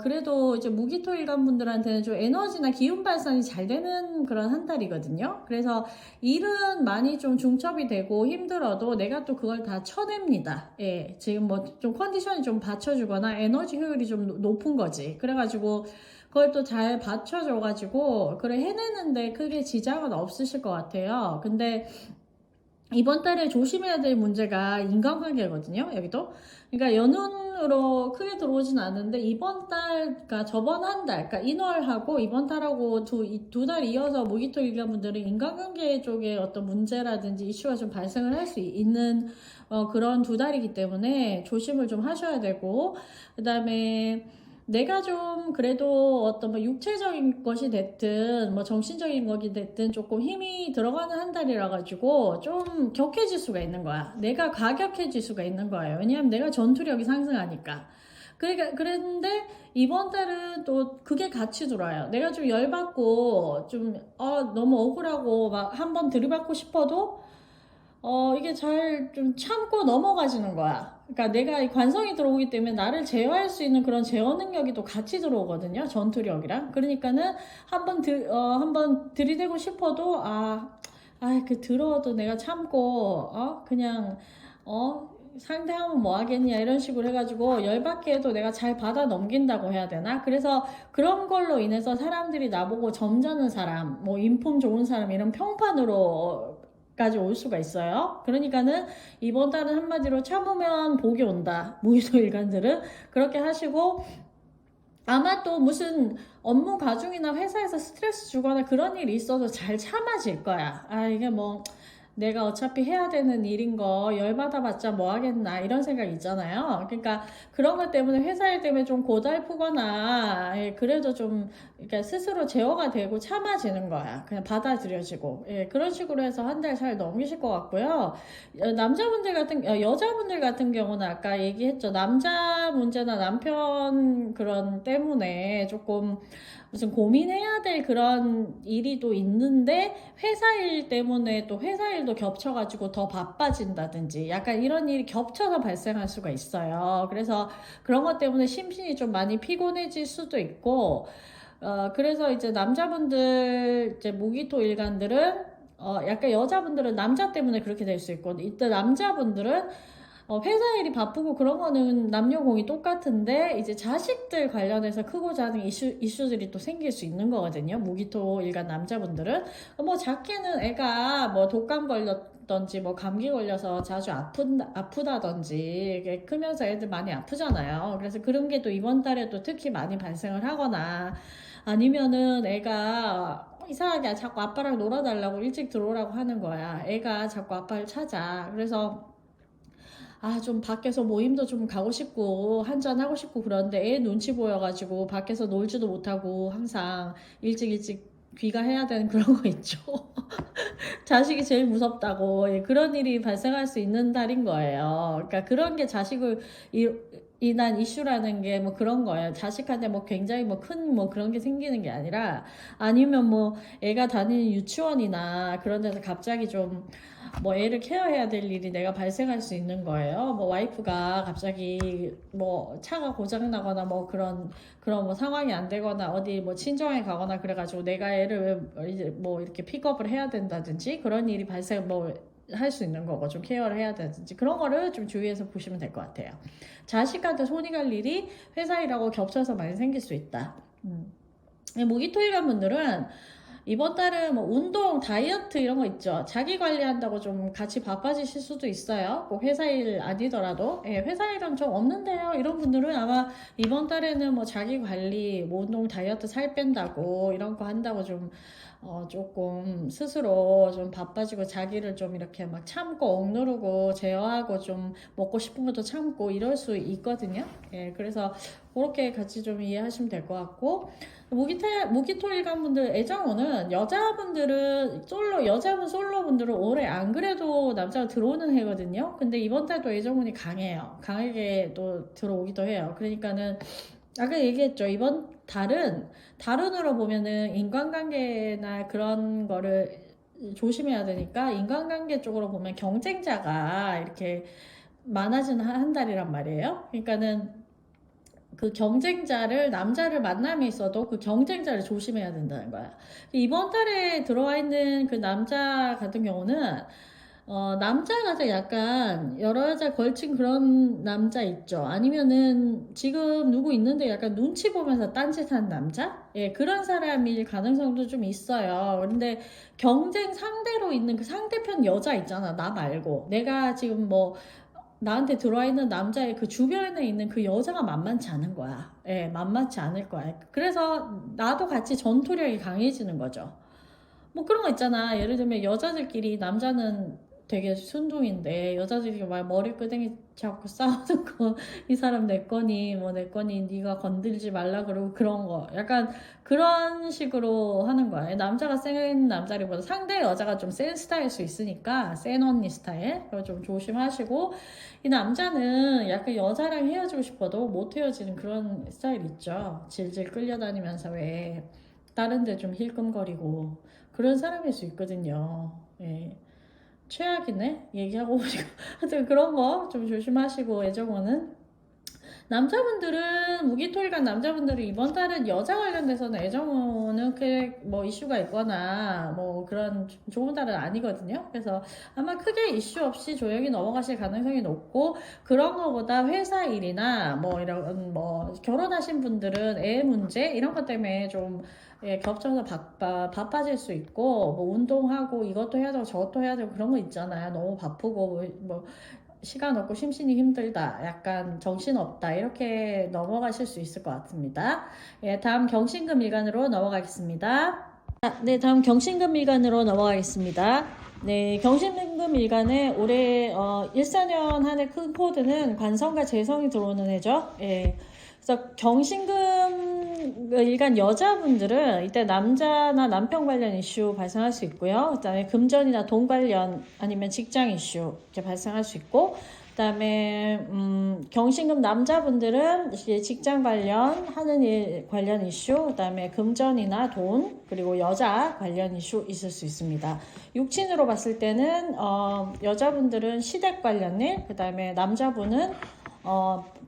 그래도 이제 무기토일간 분들한테는 좀 에너지나 기운 발산이 잘 되는 그런 한 달이거든요. 그래서 일은 많이 좀 중첩이 되고 힘들어도 내가 또 그걸 다 쳐냅니다. 예, 지금 뭐 좀 컨디션이 좀 받쳐주거나 에너지 효율이 좀 높은 거지. 그래가지고 그걸 또 잘 받쳐줘가지고 그래 해내는데 크게 지장은 없으실 것 같아요. 근데 이번 달에 조심해야 될 문제가 인간관계거든요, 여기도. 그러니까 연운으로 크게 들어오진 않는데, 이번 달, 그러니까 저번 한 달, 그러니까 인월하고 이번 달하고 두 달 이어서 무기토일간 분들은 인간관계 쪽에 어떤 문제라든지 이슈가 좀 발생을 할 수 있는 그런 두 달이기 때문에 조심을 좀 하셔야 되고, 그 다음에 내가 좀 그래도 어떤 뭐 육체적인 것이 됐든 뭐 정신적인 것이 됐든 조금 힘이 들어가는 한 달이라 가지고 좀 격해질 수가 있는 거야. 내가 가격해질 수가 있는 거예요. 왜냐하면 내가 전투력이 상승하니까. 그러니까 그랬는데 이번 달은 또 그게 같이 들어와요. 내가 좀 열받고 좀 너무 억울하고 막 한번 들이받고 싶어도 이게 잘 좀 참고 넘어가지는 거야. 그러니까 내가 이 관성이 들어오기 때문에 나를 제어할 수 있는 그런 제어 능력이 또 같이 들어오거든요. 전투력이랑. 그러니까는 한번 들이대고 싶어도 그 들어도 내가 참고 그냥 상대하면 뭐 하겠냐 이런 식으로 해가지고 열받게 해도 내가 잘 받아 넘긴다고 해야 되나? 그래서 그런 걸로 인해서 사람들이 나보고 점잖은 사람, 뭐 인품 좋은 사람 이런 평판으로 까지 올 수가 있어요. 그러니까는 이번 달은 한마디로 참으면 복이 온다. 무의도 일간들은 그렇게 하시고, 아마 또 무슨 업무 가중이나 회사에서 스트레스 주거나 그런 일이 있어도 잘 참아질 거야. 이게 뭐 내가 어차피 해야 되는 일인 거 열받아봤자 뭐 하겠나 이런 생각 있잖아요. 그러니까 그런 것 때문에 회사 일 때문에 좀 고달프거나 그래도 좀 그러니까 스스로 제어가 되고 참아지는 거야. 그냥 받아들여지고 그런 식으로 해서 한 달 잘 넘기실 것 같고요. 여자분들 같은 경우는 아까 얘기했죠. 남자 문제나 남편 그런 때문에 조금 무슨 고민해야 될 그런 일이 또 있는데 회사 일 때문에 또 회사 일도 겹쳐가지고 더 바빠진다든지 약간 이런 일이 겹쳐서 발생할 수가 있어요. 그래서 그런 것 때문에 심신이 좀 많이 피곤해질 수도 있고 그래서 이제 남자분들 이제 무기토 일간들은 약간 여자분들은 남자 때문에 그렇게 될 수 있고 이때 남자분들은 회사 일이 바쁘고 그런 거는 남녀공이 똑같은데 이제 자식들 관련해서 크고 작은 이슈들이 또 생길 수 있는 거거든요. 무기토 일간 남자분들은 뭐 작게는 애가 뭐 독감 걸렸던지 뭐 감기 걸려서 자주 아프다든지 이게 크면서 애들 많이 아프잖아요. 그래서 그런 게 또 이번 달에 또 특히 많이 발생을 하거나 아니면은 애가 이상하게 자꾸 아빠랑 놀아달라고 일찍 들어오라고 하는 거야. 애가 자꾸 아빠를 찾아. 그래서 좀 밖에서 모임도 좀 가고 싶고 한잔 하고 싶고 그런데 애 눈치 보여가지고 밖에서 놀지도 못하고 항상 일찍 귀가해야 되는 그런 거 있죠. 자식이 제일 무섭다고 그런 일이 발생할 수 있는 달인 거예요. 그러니까 그런 게 자식을 인한 이슈라는 게 뭐 그런 거예요. 자식한테 뭐 굉장히 뭐 큰 뭐 그런 게 생기는 게 아니라 아니면 뭐 애가 다니는 유치원이나 그런 데서 갑자기 좀 뭐 애를 케어해야 될 일이 내가 발생할 수 있는 거예요. 뭐 와이프가 갑자기 뭐 차가 고장 나거나 뭐 그런 뭐 상황이 안 되거나 어디 뭐 친정에 가거나 그래가지고 내가 애를 이제 뭐 이렇게 픽업을 해야 된다든지 그런 일이 발생 뭐 할 수 있는 거고 좀 케어를 해야 되든지 그런 거를 좀 주의해서 보시면 될 것 같아요. 자식한테 손이 갈 일이 회사 일하고 겹쳐서 많이 생길 수 있다. 모기토일간 분들은 이번 달은 뭐 운동, 다이어트 이런 거 있죠. 자기 관리한다고 좀 같이 바빠지실 수도 있어요. 꼭 회사 일 아니더라도. 회사 일은 좀 없는데요. 이런 분들은 아마 이번 달에는 뭐 자기 관리, 뭐 운동, 다이어트 살 뺀다고 이런 거 한다고 좀 조금 스스로 좀 바빠지고 자기를 좀 이렇게 막 참고 억누르고 제어하고 좀 먹고 싶은 것도 참고 이럴 수 있거든요. 그래서 그렇게 같이 좀 이해하시면 될 것 같고 무기토 일간분들 애정운은 여자분 솔로분들은 올해 안 그래도 남자가 들어오는 해거든요. 근데 이번 달도 애정운이 강해요. 강하게 또 들어오기도 해요. 그러니까는 아까 얘기했죠. 이번 달은 다른으로 보면은 인간관계나 그런 거를 조심해야 되니까 인간관계 쪽으로 보면 경쟁자가 이렇게 많아지는 한 달이란 말이에요. 그러니까는 그 경쟁자를 남자를 만남이 있어도 그 경쟁자를 조심해야 된다는 거야. 이번 달에 들어와 있는 그 남자 같은 경우는 남자가 약간 여러 여자 걸친 그런 남자 있죠. 아니면은 지금 누구 있는데 약간 눈치 보면서 딴짓하는 남자? 그런 사람일 가능성도 좀 있어요. 근데 경쟁 상대로 있는 그 상대편 여자 있잖아. 나 말고. 내가 지금 뭐 나한테 들어와 있는 남자의 그 주변에 있는 그 여자가 만만치 않은 거야. 만만치 않을 거야. 그래서 나도 같이 전투력이 강해지는 거죠. 뭐 그런 거 있잖아. 예를 들면 여자들끼리 남자는 되게 순둥인데 여자들이 막 머리끄댕이 잡고 싸우는 거 이 사람 내 거니 뭐 내 거니 네가 건들지 말라 그러고 그런 거 약간 그런 식으로 하는 거야. 남자가 센 남자리보다 상대 여자가 좀 센 스타일 수 있으니까 센 언니 스타일 그거 좀 조심하시고 이 남자는 약간 여자랑 헤어지고 싶어도 못 헤어지는 그런 스타일 있죠. 질질 끌려다니면서 왜 다른 데 좀 힐끔거리고 그런 사람일 수 있거든요. 예. 최악이네 얘기하고 보니까 하여튼 그런 거 좀 조심하시고 애정원은 남자분들은 무기토일간 남자분들은 이번 달은 여자 관련돼서는 애정원은 크게 뭐 이슈가 있거나 뭐 그런 좋은 달은 아니거든요. 그래서 아마 크게 이슈 없이 조용히 넘어가실 가능성이 높고 그런 거보다 회사 일이나 뭐 이런 뭐 결혼하신 분들은 애 문제 이런 것 때문에 좀 예, 겹쳐서 바빠질 수 있고 뭐 운동하고 이것도 해야 되고 저것도 해야 되고 그런 거 있잖아요. 너무 바쁘고 뭐 시간 없고 심신이 힘들다, 약간 정신없다 이렇게 넘어가실 수 있을 것 같습니다. 예, 다음 경신금 일간으로 넘어가겠습니다. 네, 다음 경신금 일간으로 넘어가겠습니다. 네, 경신금 일간에 올해 14년 한 해 큰 코드는 관성과 재성이 들어오는 해죠. 예. 그래서 경신금 일간 여자분들은 이때 남자나 남편 관련 이슈 발생할 수 있고요. 그다음에 금전이나 돈 관련 아니면 직장 이슈 이렇게 발생할 수 있고, 그다음에 경신금 남자분들은 이제 직장 관련 하는 일 관련 이슈, 그다음에 금전이나 돈 그리고 여자 관련 이슈 있을 수 있습니다. 육친으로 봤을 때는 여자분들은 시댁 관련 일, 그다음에 남자분은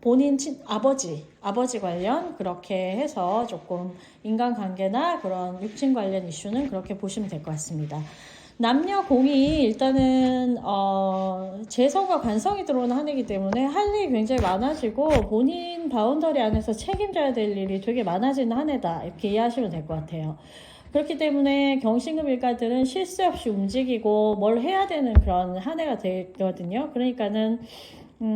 본인 아버지 관련 그렇게 해서 조금 인간관계나 그런 육친 관련 이슈는 그렇게 보시면 될 것 같습니다. 남녀 공이 일단은 재성과 관성이 들어오는 한 해이기 때문에 할 일이 굉장히 많아지고 본인 바운더리 안에서 책임져야 될 일이 되게 많아지는 한 해다 이렇게 이해하시면 될 것 같아요. 그렇기 때문에 경신금 일가들은 쉴 새 없이 움직이고 뭘 해야 되는 그런 한 해가 되거든요. 그러니까는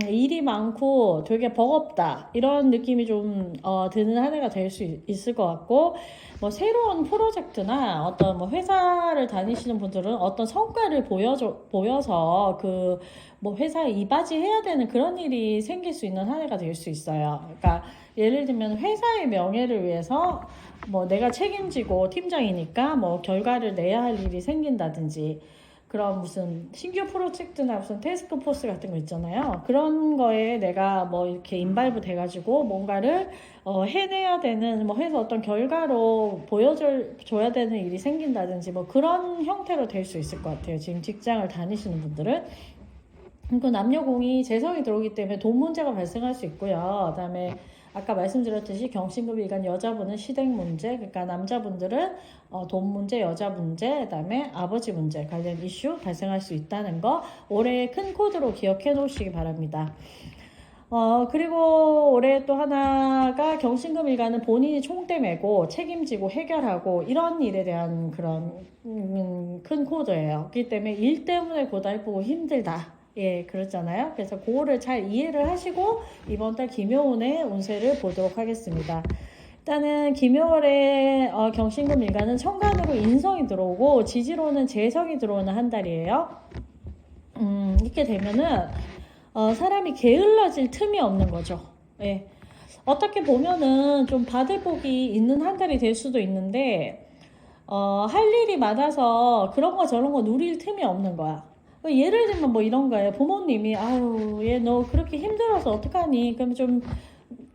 일이 많고 되게 버겁다 이런 느낌이 좀 드는 한 해가 될 수 있을 것 같고, 뭐 새로운 프로젝트나 어떤 뭐 회사를 다니시는 분들은 어떤 성과를 보여서 그 뭐 회사에 이바지해야 되는 그런 일이 생길 수 있는 한 해가 될 수 있어요. 그러니까 예를 들면 회사의 명예를 위해서 뭐 내가 책임지고 팀장이니까 뭐 결과를 내야 할 일이 생긴다든지, 그런 무슨 신규 프로젝트나 무슨 테스크 포스 같은 거 있잖아요. 그런 거에 내가 뭐 이렇게 인발부 돼가지고 뭔가를 해내야 되는, 뭐 해서 어떤 결과로 보여줘야 되는 일이 생긴다든지 뭐 그런 형태로 될 수 있을 것 같아요. 지금 직장을 다니시는 분들은. 그 남녀공이 재성이 들어오기 때문에 돈 문제가 발생할 수 있고요. 그다음에 아까 말씀드렸듯이 경신금 일간 여자분은 시댁 문제, 그러니까 남자분들은 돈 문제, 여자 문제, 그다음에 아버지 문제 관련 이슈 발생할 수 있다는 거 올해 큰 코드로 기억해 놓으시기 바랍니다. 그리고 올해 또 하나가 경신금 일간은 본인이 총대 메고 책임지고 해결하고 이런 일에 대한 그런 큰 코드예요. 그렇기 때문에 일 때문에 고달프고 힘들다. 예, 그렇잖아요. 그래서 그거를 잘 이해를 하시고 이번 달 김효운의 운세를 보도록 하겠습니다. 일단은 김효월의 경신금 일간은 천간으로 인성이 들어오고 지지로는 재성이 들어오는 한 달이에요. 이렇게 되면은 사람이 게을러질 틈이 없는 거죠. 예. 어떻게 보면은 좀 받을 복이 있는 한 달이 될 수도 있는데 할 일이 많아서 그런 거 저런 거 누릴 틈이 없는 거야. 예를 들면 뭐 이런 거예요. 부모님이 아유 얘 너 그렇게 힘들어서 어떡하니? 그럼 좀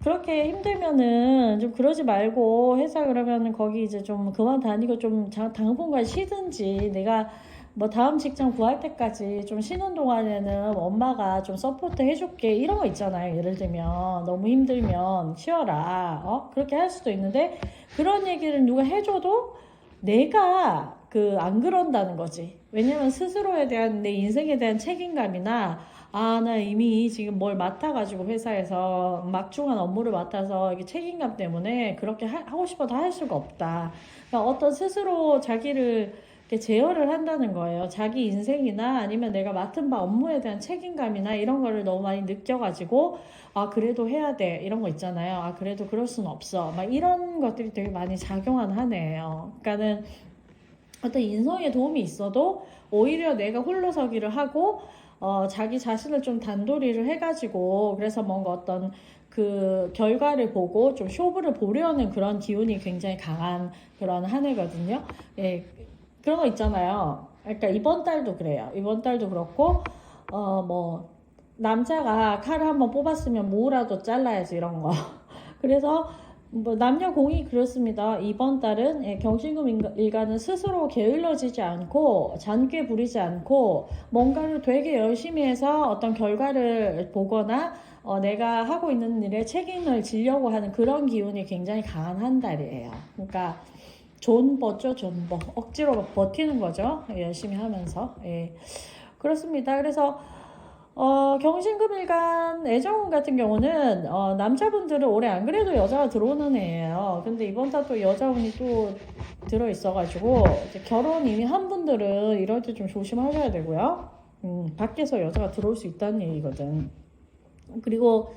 그렇게 힘들면은 좀 그러지 말고 회사 그러면은 거기 이제 좀 그만 다니고 좀 당분간 쉬든지, 내가 뭐 다음 직장 구할 때까지 좀 쉬는 동안에는 엄마가 좀 서포트 해줄게 이런 거 있잖아요. 예를 들면 너무 힘들면 쉬어라 그렇게 할 수도 있는데, 그런 얘기를 누가 해줘도 내가 안 그런다는 거지. 왜냐면 스스로에 대한 내 인생에 대한 책임감이나 나 이미 지금 뭘 맡아가지고 회사에서 막중한 업무를 맡아서 이게 책임감 때문에 그렇게 하고 싶어도 할 수가 없다. 그러니까 어떤 스스로 자기를 이렇게 제어를 한다는 거예요. 자기 인생이나 아니면 내가 맡은 바 업무에 대한 책임감이나 이런 거를 너무 많이 느껴가지고 그래도 해야 돼 이런 거 있잖아요. 그래도 그럴 수는 없어 막 이런 것들이 되게 많이 작용한 한 해예요. 그러니까는 어떤 인성에 도움이 있어도 오히려 내가 홀로서기를 하고 자기 자신을 좀 단도리를 해가지고 그래서 뭔가 어떤 그 결과를 보고 좀 쇼부를 보려는 그런 기운이 굉장히 강한 그런 한 해거든요. 예, 그런 거 있잖아요. 그러니까 이번 달도 그래요. 이번 달도 그렇고 뭐 남자가 칼을 한번 뽑았으면 뭐라도 잘라야지 이런 거. 그래서 뭐 남녀 공이 그렇습니다. 이번 달은 경신금 일가는 스스로 게을러지지 않고 잔꾀 부리지 않고 뭔가를 되게 열심히 해서 어떤 결과를 보거나 내가 하고 있는 일에 책임을 지려고 하는 그런 기운이 굉장히 강한 한 달이에요. 그러니까 존버죠, 존버. 억지로 버티는 거죠. 열심히 하면서. 예. 그렇습니다. 그래서 경신금일간 애정운 같은 경우는 남자분들은 올해 안 그래도 여자가 들어오는 애예요. 근데 이번 달 또 여자운이 또 들어있어가지고 결혼 이미 한 분들은 이럴 때 좀 조심하셔야 되고요. 밖에서 여자가 들어올 수 있다는 얘기거든. 그리고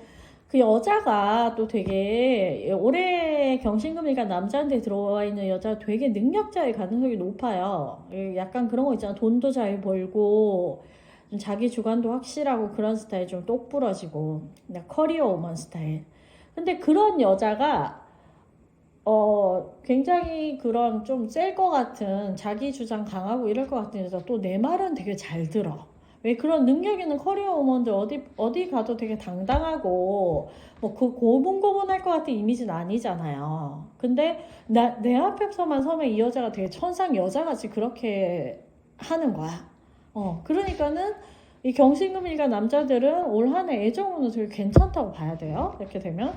그 여자가 또 되게 올해 경신금일간 남자한테 들어와 있는 여자가 되게 능력자일 가능성이 높아요. 약간 그런 거 있잖아. 돈도 잘 벌고 좀 자기 주관도 확실하고 그런 스타일, 좀 똑부러지고 커리어 우먼 스타일. 근데 그런 여자가 굉장히 그런 좀 셀 것 같은, 자기 주장 강하고 이럴 것 같은 여자 또 내 말은 되게 잘 들어. 왜 그런 능력 있는 커리어 우먼들 어디 가도 되게 당당하고 뭐 그 고분고분할 것 같은 이미지는 아니잖아요. 근데 내 앞에서만 서면 이 여자가 되게 천상 여자같이 그렇게 하는 거야. 그러니까는 이 경신금일간 남자들은 올 한 해 애정운은 되게 괜찮다고 봐야 돼요. 이렇게 되면.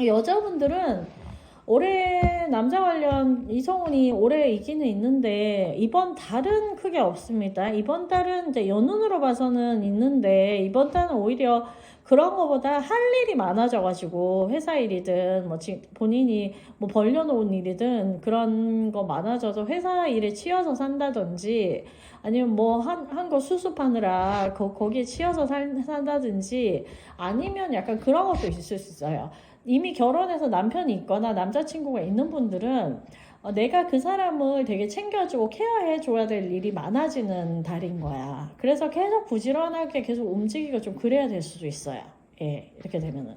여자분들은 올해 남자 관련 이성운이 올해 있기는 있는데 이번 달은 크게 없습니다. 이번 달은 이제 연운으로 봐서는 있는데 이번 달은 오히려 그런 거보다 할 일이 많아져가지고 회사 일이든 뭐 본인이 뭐 벌려놓은 일이든 그런 거 많아져서 회사 일에 치여서 산다든지 아니면 뭐 한 거 수습하느라 거기에 치여서 산다든지 아니면 약간 그런 것도 있을 수 있어요. 이미 결혼해서 남편이 있거나 남자친구가 있는 분들은 내가 그 사람을 되게 챙겨주고 케어해줘야 될 일이 많아지는 달인 거야. 그래서 계속 부지런하게 계속 움직이고 좀 그래야 될 수도 있어요. 예, 이렇게 되면은.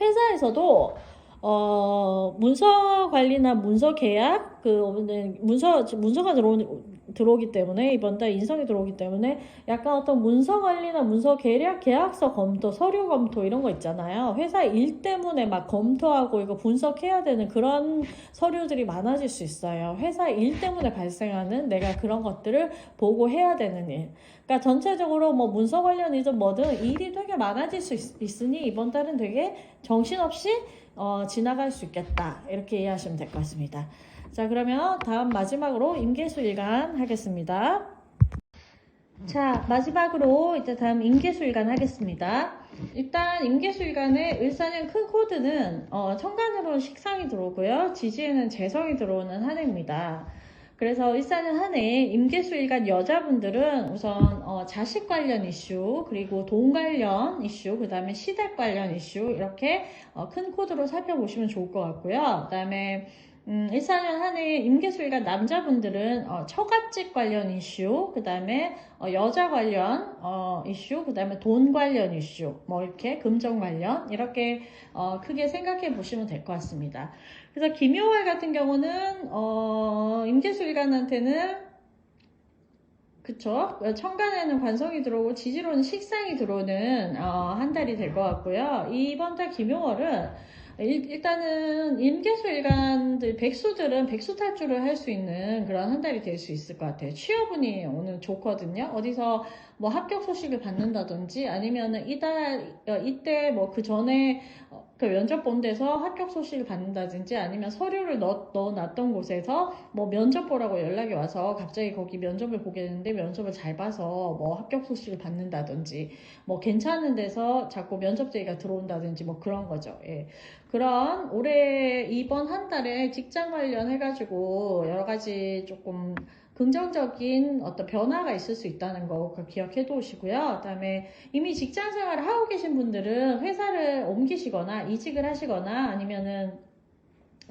회사에서도 문서 관리나 문서 계약, 문서가 들어오기 때문에, 이번 달 인성이 들어오기 때문에, 약간 어떤 문서 관리나 문서 계약서 검토, 서류 검토 이런 거 있잖아요. 회사 일 때문에 막 검토하고 이거 분석해야 되는 그런 서류들이 많아질 수 있어요. 회사 일 때문에 발생하는 내가 그런 것들을 보고 해야 되는 일. 그러니까 전체적으로 뭐 문서 관련이든 뭐든 일이 되게 많아질 수 있으니 이번 달은 되게 정신없이 지나갈 수 있겠다. 이렇게 이해하시면 될 것 같습니다. 자, 그러면 다음 마지막으로 임계수일간 하겠습니다. 자, 마지막으로 이제 다음 임계수일간 하겠습니다. 일단 임계수일간의 을사년 큰 코드는 천간으로는 식상이 들어오고요. 지지에는 재성이 들어오는 한 해입니다. 그래서 일사년 한 해 임계수일간 여자분들은 우선 자식 관련 이슈, 그리고 돈 관련 이슈, 그 다음에 시댁 관련 이슈 이렇게 큰 코드로 살펴보시면 좋을 것 같고요. 그 다음에 일사년 한 해 임계수일간 남자분들은 처갓집 관련 이슈, 그 다음에 여자 관련 이슈, 그 다음에 돈 관련 이슈, 뭐 이렇게 금전 관련 이렇게 크게 생각해 보시면 될 것 같습니다. 그래서 김효월 같은 경우는 임계수일간한테는 그쵸? 천간에는 관성이 들어오고 지지로는 식상이 들어오는 한 달이 될 것 같고요. 이번 달 김효월은 일단은 임계수일간들 백수들은 백수 탈출을 할 수 있는 그런 한 달이 될 수 있을 것 같아요. 취업운이 오늘 좋거든요. 어디서 뭐 합격 소식을 받는다든지 아니면은 이때 뭐 그 전에 그 면접 본 데서 합격 소식을 받는다든지 아니면 서류를 넣어놨던 곳에서 뭐 면접 보라고 연락이 와서 갑자기 거기 면접을 보게 되는데 면접을 잘 봐서 뭐 합격 소식을 받는다든지 뭐 괜찮은 데서 자꾸 면접 제의가 들어온다든지 뭐 그런 거죠. 예. 그런 올해 이번 한 달에 직장 관련해가지고 여러 가지 조금 긍정적인 어떤 변화가 있을 수 있다는 거 기억해 두시고요. 그다음에 이미 직장 생활을 하고 계신 분들은 회사를 옮기시거나 이직을 하시거나 아니면은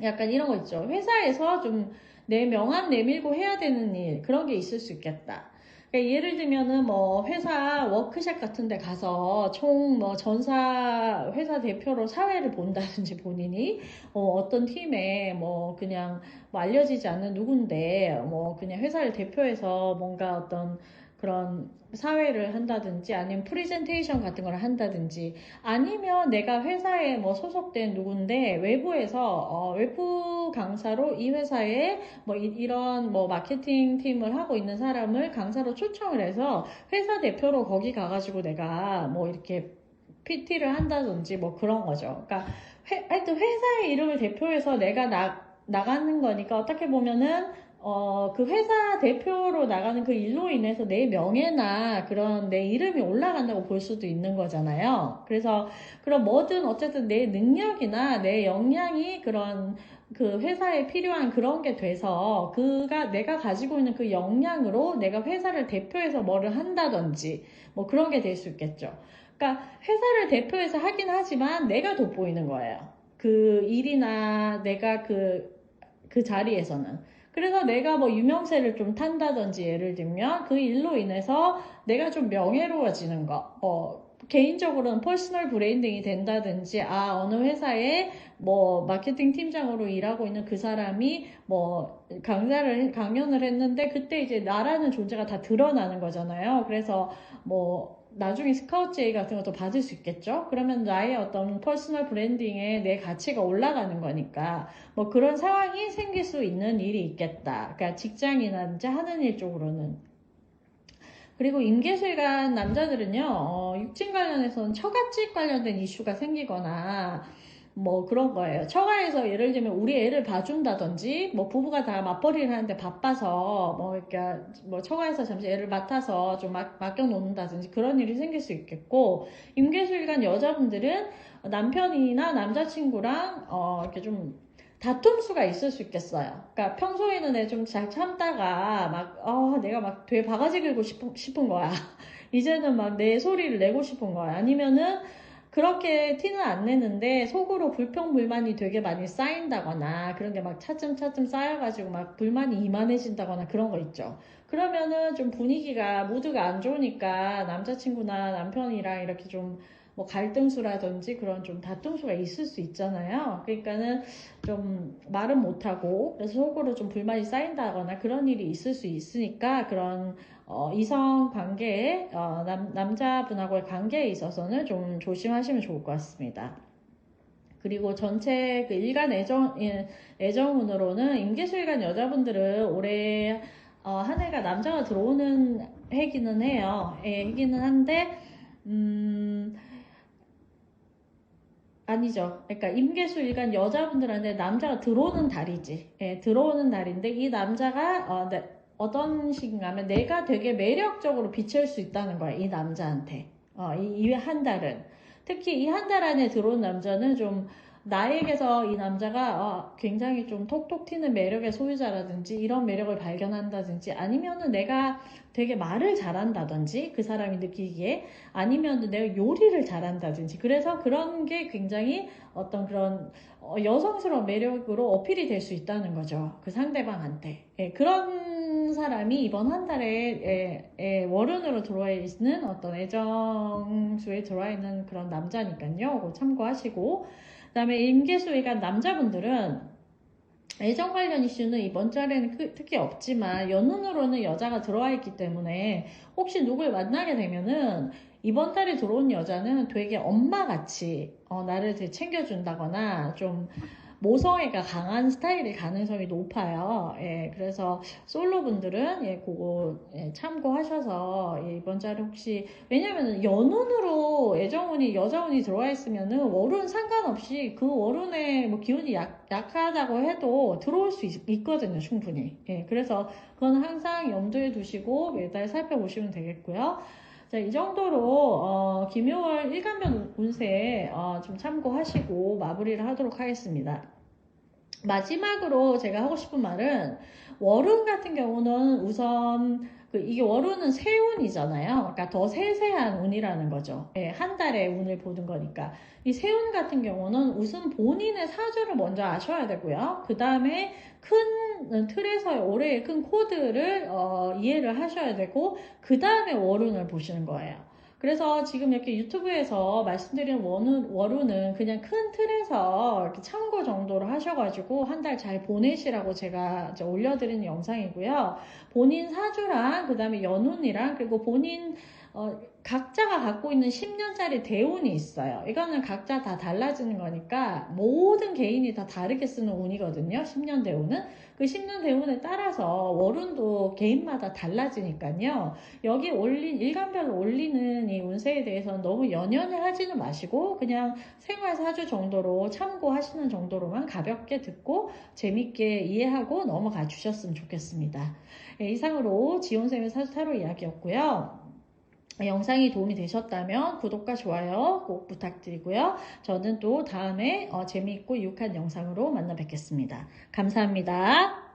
약간 이런 거 있죠. 회사에서 좀 내 명함 내밀고 해야 되는 일, 그런 게 있을 수 있겠다. 그러니까 예를 들면은 뭐 회사 워크숍 같은 데 가서 총 뭐 전사 회사 대표로 사회를 본다든지 본인이 어떤 팀에 뭐 그냥 뭐 알려지지 않는 누군데 뭐 그냥 회사를 대표해서 뭔가 어떤 그런 사회를 한다든지 아니면 프리젠테이션 같은 걸 한다든지 아니면 내가 회사에 뭐 소속된 누군데 외부에서 외부 강사로 이 회사에 뭐 이런 뭐 마케팅 팀을 하고 있는 사람을 강사로 초청을 해서 회사 대표로 거기 가가지고 내가 뭐 이렇게 PT를 한다든지 뭐 그런 거죠. 그러니까 하여튼 회사의 이름을 대표해서 내가 나가는 거니까 어떻게 보면은 그 회사 대표로 나가는 그 일로 인해서 내 명예나 그런 내 이름이 올라간다고 볼 수도 있는 거잖아요. 그래서 그런 뭐든 어쨌든 내 능력이나 내 역량이 그런 그 회사에 필요한 그런 게 돼서 내가 가지고 있는 그 역량으로 내가 회사를 대표해서 뭐를 한다든지 뭐 그런 게 될 수 있겠죠. 그러니까 회사를 대표해서 하긴 하지만 내가 돋보이는 거예요. 그 일이나 내가 그 자리에서는. 그래서 내가 뭐 유명세를 좀 탄다든지 예를 들면 그 일로 인해서 내가 좀 명예로워지는 거. 개인적으로는 퍼스널 브랜딩이 된다든지 어느 회사에 뭐 마케팅 팀장으로 일하고 있는 그 사람이 뭐 강연을 했는데 그때 이제 나라는 존재가 다 드러나는 거잖아요. 그래서 뭐 나중에 스카우트 제의 같은 것도 받을 수 있겠죠. 그러면 나의 어떤 퍼스널 브랜딩에 내 가치가 올라가는 거니까 뭐 그런 상황이 생길 수 있는 일이 있겠다. 그러니까 직장이나 이제 하는 일 쪽으로는. 그리고 임계실간 남자들은요, 육진 관련해서는 처갓집 관련된 이슈가 생기거나, 뭐 그런 거예요. 처가에서 예를 들면 우리 애를 봐준다든지, 뭐 부부가 다 맞벌이를 하는데 바빠서, 뭐 이렇게, 뭐 처가에서 잠시 애를 맡아서 좀 맡겨놓는다든지 그런 일이 생길 수 있겠고, 임계실간 여자분들은 남편이나 남자친구랑, 이렇게 좀 다툼수가 있을 수 있겠어요. 그러니까 평소에는 내 좀 잘 참다가 내가 막 되게 바가지 긁고 싶은 거야. 이제는 막 내 소리를 내고 싶은 거야. 아니면은 그렇게 티는 안 내는데 속으로 불평불만이 되게 많이 쌓인다거나 그런 게 막 차츰차츰 쌓여가지고 막 불만이 이만해진다거나 그런 거 있죠. 그러면은 좀 분위기가 모두가 안 좋으니까 남자친구나 남편이랑 이렇게 좀 뭐 갈등수라든지 그런 좀 다툼수가 있을 수 있잖아요. 그러니까는 좀 말은 못하고 그래서 속으로 좀 불만이 쌓인다거나 그런 일이 있을 수 있으니까 그런 이성 관계에 남자분하고의 관계에 있어서는 좀 조심하시면 좋을 것 같습니다. 그리고 전체 그 일간 애정운으로는 임계수일간 여자분들은 올해 한 해가 남자가 들어오는 해기는 해요. 해기는 한데 아니죠. 그러니까 임계수일간 여자분들한테 남자가 들어오는 달이지. 들어오는 달인데 이 남자가 어떤 식인가 하면 내가 되게 매력적으로 비칠 수 있다는 거야. 이 남자한테. 이 한 달은. 특히 이 한 달 안에 들어온 남자는 좀 나에게서 이 남자가 굉장히 좀 톡톡 튀는 매력의 소유자라든지 이런 매력을 발견한다든지 아니면은 내가 되게 말을 잘한다든지 그 사람이 느끼기에 아니면 내가 요리를 잘한다든지 그래서 그런 게 굉장히 어떤 그런 여성스러운 매력으로 어필이 될 수 있다는 거죠. 그 상대방한테. 그런 사람이 이번 한 달에 월운으로 들어와 있는 어떤 애정수에 들어와 있는 그런 남자니까요. 그거 참고하시고 그 다음에 임계수일간 남자분들은 애정 관련 이슈는 이번 달에는 특히 없지만 연운으로는 여자가 들어와 있기 때문에 혹시 누굴 만나게 되면은 이번 달에 들어온 여자는 되게 엄마같이 나를 되게 챙겨준다거나 좀 모성애가 강한 스타일일 가능성이 높아요. 그래서 솔로분들은 그거 참고하셔서 이번 달에 혹시 왜냐면은 연운으로 애정운이 여자운이 들어와 있으면은 월운 상관없이 그 월운에 뭐 기운이 약하다고 해도 들어올 수 있거든요, 충분히. 그래서 그건 항상 염두에 두시고 매달 살펴보시면 되겠고요. 자, 이 정도로 김요월 일간별 운세 좀 참고하시고 마무리를 하도록 하겠습니다. 마지막으로 제가 하고 싶은 말은 월운 같은 경우는 우선 이게 월운은 세운이잖아요. 그러니까 더 세세한 운이라는 거죠. 예, 한 달의 운을 보는 거니까. 이 세운 같은 경우는 우선 본인의 사주를 먼저 아셔야 되고요. 그 다음에 큰 틀에서의 올해의 큰 코드를 이해를 하셔야 되고, 그 다음에 월운을 보시는 거예요. 그래서 지금 이렇게 유튜브에서 말씀드리는 월운은 그냥 큰 틀에서 이렇게 참고 정도로 하셔가지고 한 달 잘 보내시라고 제가 이제 올려드리는 영상이고요. 본인 사주랑 그 다음에 연운이랑 그리고 본인 각자가 갖고 있는 10년짜리 대운이 있어요. 이거는 각자 다 달라지는 거니까 모든 개인이 다 다르게 쓰는 운이거든요. 10년 대운은. 그 10년 대운에 따라서 월운도 개인마다 달라지니까요. 여기 일간별로 올리는 이 운세에 대해서는 너무 연연해 하지는 마시고 그냥 생활 사주 정도로 참고하시는 정도로만 가볍게 듣고 재밌게 이해하고 넘어가 주셨으면 좋겠습니다. 예, 이상으로 지온쌤의 사주 타로 이야기였고요. 영상이 도움이 되셨다면 구독과 좋아요 꼭 부탁드리고요. 저는 또 다음에 재미있고 유익한 영상으로 만나 뵙겠습니다. 감사합니다.